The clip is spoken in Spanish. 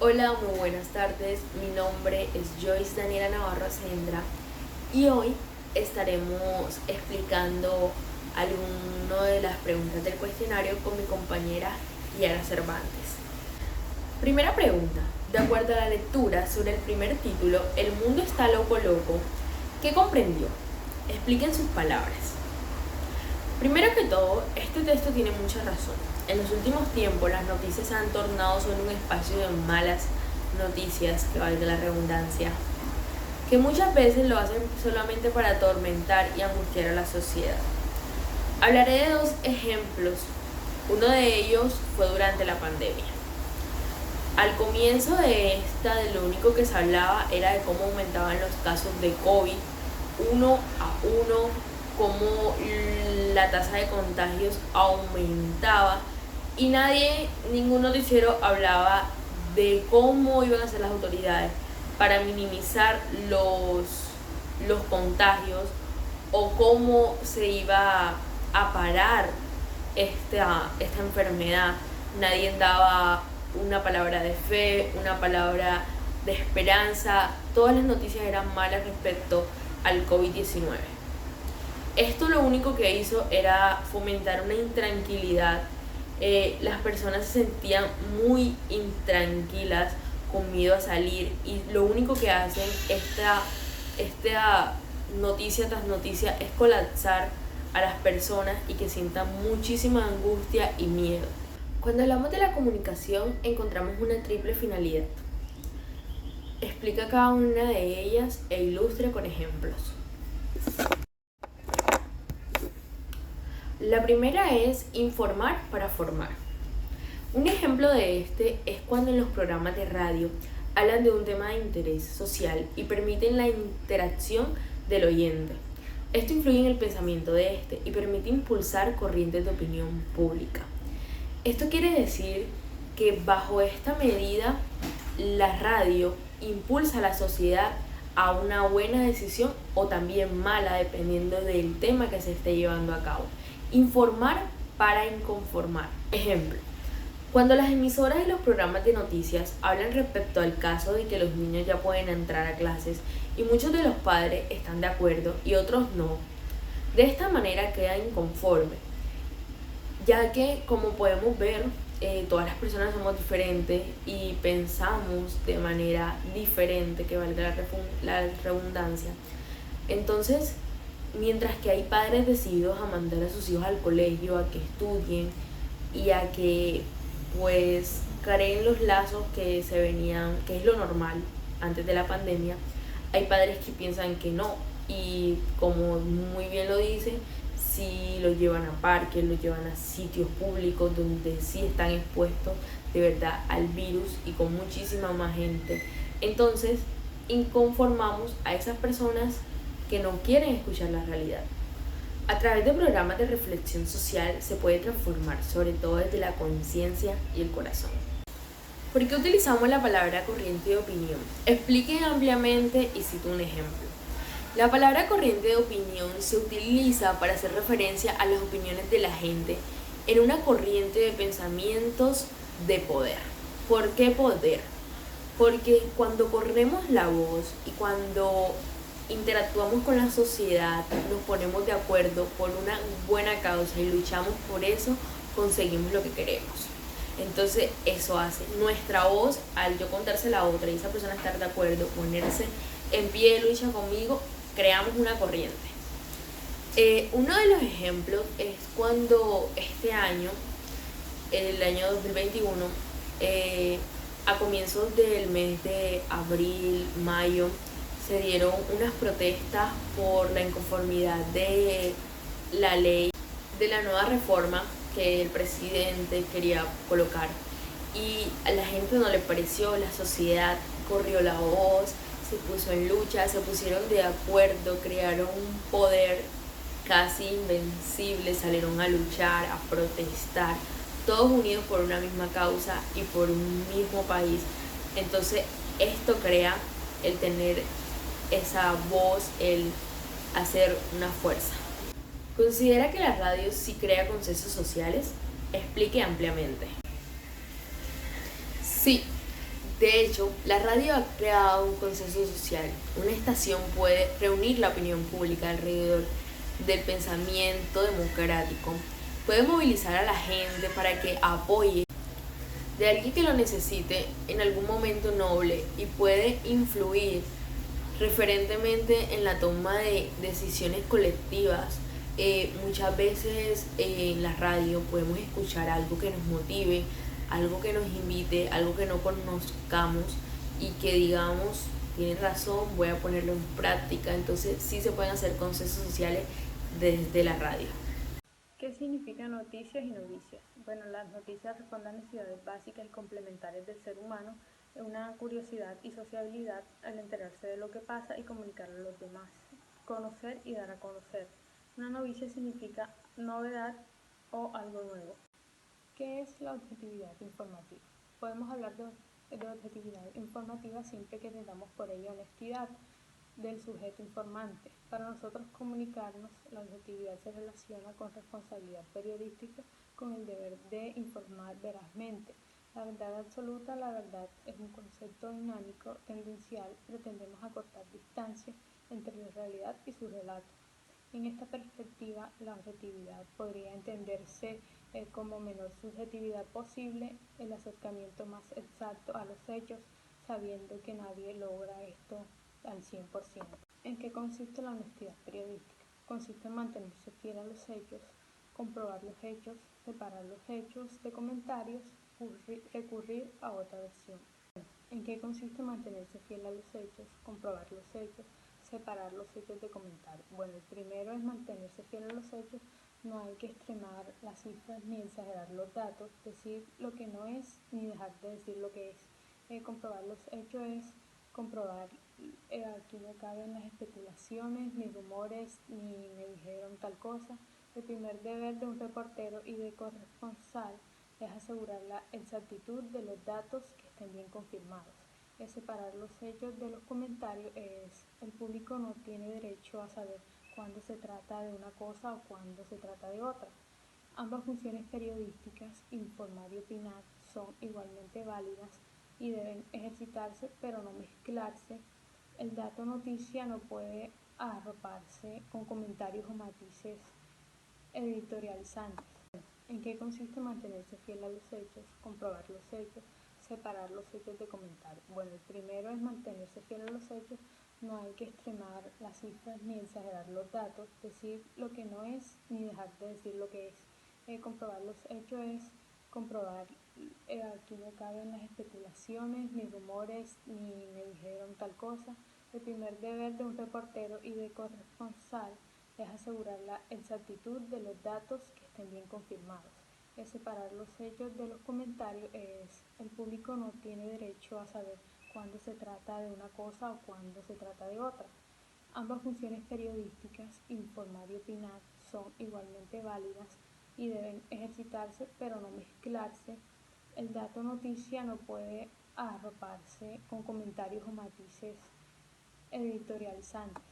Hola, muy buenas tardes. Mi nombre es Joyce Daniela Navarro Sendra y hoy estaremos explicando algunas de las preguntas del cuestionario con mi compañera Kiara Cervantes. Primera pregunta. De acuerdo a la lectura sobre el primer título, El mundo está loco loco, ¿qué comprendió? Expliquen sus palabras. Primero que todo, este texto tiene mucha razón. En los últimos tiempos las noticias se han tornado solo un espacio de malas noticias, que valga la redundancia, que muchas veces lo hacen solamente para atormentar y angustiar a la sociedad. Hablaré de dos ejemplos. Uno de ellos fue durante la pandemia. Al comienzo de lo único que se hablaba era de cómo aumentaban los casos de COVID uno a uno, cómo la tasa de contagios aumentaba y ningún noticiero hablaba de cómo iban a hacer las autoridades para minimizar los contagios o cómo se iba a parar esta enfermedad. Nadie daba una palabra de fe, una palabra de esperanza. Todas las noticias eran malas respecto al COVID-19. Esto lo único que hizo era fomentar una intranquilidad. Las personas se sentían muy intranquilas, con miedo a salir, y lo único que hacen esta noticia tras noticia es colapsar a las personas y que sientan muchísima angustia y miedo. Cuando hablamos de la comunicación encontramos una triple finalidad. Explica cada una de ellas e ilustre con ejemplos. La primera es informar para formar. Un ejemplo de este es cuando en los programas de radio hablan de un tema de interés social y permiten la interacción del oyente. Esto influye en el pensamiento de este y permite impulsar corrientes de opinión pública. Esto quiere decir que bajo esta medida la radio impulsa a la sociedad a una buena decisión o también mala, dependiendo del tema que se esté llevando a cabo. Informar para inconformar. Ejemplo, cuando las emisoras y los programas de noticias hablan respecto al caso de que los niños ya pueden entrar a clases y muchos de los padres están de acuerdo y otros no, de esta manera queda inconforme, ya que como podemos ver, todas las personas somos diferentes y pensamos de manera diferente, que valga la redundancia. Entonces, mientras que hay padres decididos a mandar a sus hijos al colegio, a que estudien y a que pues creen los lazos que se venían, que es lo normal antes de la pandemia, hay padres que piensan que no, y como muy bien lo dice, si los llevan a parques, los llevan a sitios públicos donde sí están expuestos de verdad al virus y con muchísima más gente. Entonces inconformamos a esas personas que no quieren escuchar la realidad. A través de programas de reflexión social se puede transformar, sobre todo desde la conciencia y el corazón. ¿Por qué utilizamos la palabra corriente de opinión? Expliquen ampliamente y cito un ejemplo. La palabra corriente de opinión se utiliza para hacer referencia a las opiniones de la gente en una corriente de pensamientos de poder. ¿Por qué poder? Porque cuando corremos la voz y cuando interactuamos con la sociedad, nos ponemos de acuerdo por una buena causa y luchamos por eso, conseguimos lo que queremos. Entonces eso hace nuestra voz, al yo contársela a otra y esa persona estar de acuerdo, ponerse en pie de lucha conmigo, creamos una corriente. Uno de los ejemplos es cuando este año, el año 2021, a comienzos del mes de abril, mayo, se dieron unas protestas por la inconformidad de la ley, de la nueva reforma que el presidente quería colocar, y a la gente no le pareció, la sociedad corrió la voz, se puso en lucha, se pusieron de acuerdo, crearon un poder casi invencible, salieron a luchar, a protestar, todos unidos por una misma causa y por un mismo país. Entonces esto crea el tener esa voz, el hacer una fuerza. ¿Considera que la radio sí crea consensos sociales? Explique ampliamente. Sí, De hecho, la radio ha creado un consenso social. Una estación puede reunir la opinión pública alrededor del pensamiento democrático. Puede movilizar a la gente para que apoye de alguien que lo necesite en algún momento noble y puede influir referentemente en la toma de decisiones colectivas. Muchas veces en la radio podemos escuchar algo que nos motive, algo que nos invite, algo que no conozcamos y que digamos, tienes razón, voy a ponerlo en práctica. Entonces sí se pueden hacer consensos sociales desde la radio. ¿Qué significan noticias y novicias? Bueno, las noticias responden a necesidades básicas y complementarias del ser humano, una curiosidad y sociabilidad al enterarse de lo que pasa y comunicarlo a los demás, conocer y dar a conocer. Una novicia significa novedad o algo nuevo. ¿Qué es la objetividad informativa? Podemos hablar de objetividad informativa siempre que tengamos por ello honestidad del sujeto informante. Para nosotros comunicarnos, la objetividad se relaciona con responsabilidad periodística, con el deber de informar verazmente. La verdad absoluta, la verdad es un concepto dinámico, tendencial, pretendemos acortar distancia entre la realidad y su relato. En esta perspectiva, la objetividad podría entenderse como menor subjetividad posible, el acercamiento más exacto a los hechos, sabiendo que nadie logra esto al 100%. ¿En qué consiste la honestidad periodística? Consiste en mantenerse fiel a los hechos, comprobar los hechos, separar los hechos de comentarios, recurrir a otra versión. ¿En qué consiste mantenerse fiel a los hechos, comprobar los hechos, separar los hechos de comentarios? Bueno, el primero es mantenerse fiel a los hechos, no hay que extremar las cifras ni exagerar los datos, decir lo que no es ni dejar de decir lo que es. Comprobar los hechos es comprobar, aquí no caben las especulaciones, ni rumores, ni me dijeron tal cosa. El primer deber de un reportero y de corresponsal es asegurar la exactitud de los datos que estén bien confirmados. Es separar los hechos de los comentarios, el público no tiene derecho a saber cuándo se trata de una cosa o cuándo se trata de otra. Ambas funciones periodísticas, informar y opinar, son igualmente válidas y deben ejercitarse pero no mezclarse. El dato noticia no puede arroparse con comentarios o matices editorializantes. ¿En qué consiste mantenerse fiel a los hechos, comprobar los hechos, separar los hechos de comentarios? Bueno, el primero es mantenerse fiel a los hechos, no hay que extremar las cifras ni exagerar los datos, decir lo que no es ni dejar de decir lo que es. Comprobar los hechos es comprobar, aquí no caben las especulaciones, ni rumores, ni me dijeron tal cosa. El primer deber de un reportero y de corresponsal es asegurar la exactitud de los datos que estén bien confirmados. Es separar los hechos de los comentarios, el público no tiene derecho a saber cuándo se trata de una cosa o cuándo se trata de otra. Ambas funciones periodísticas, informar y opinar, son igualmente válidas y deben ejercitarse pero no mezclarse. El dato noticia no puede arroparse con comentarios o matices editorializantes.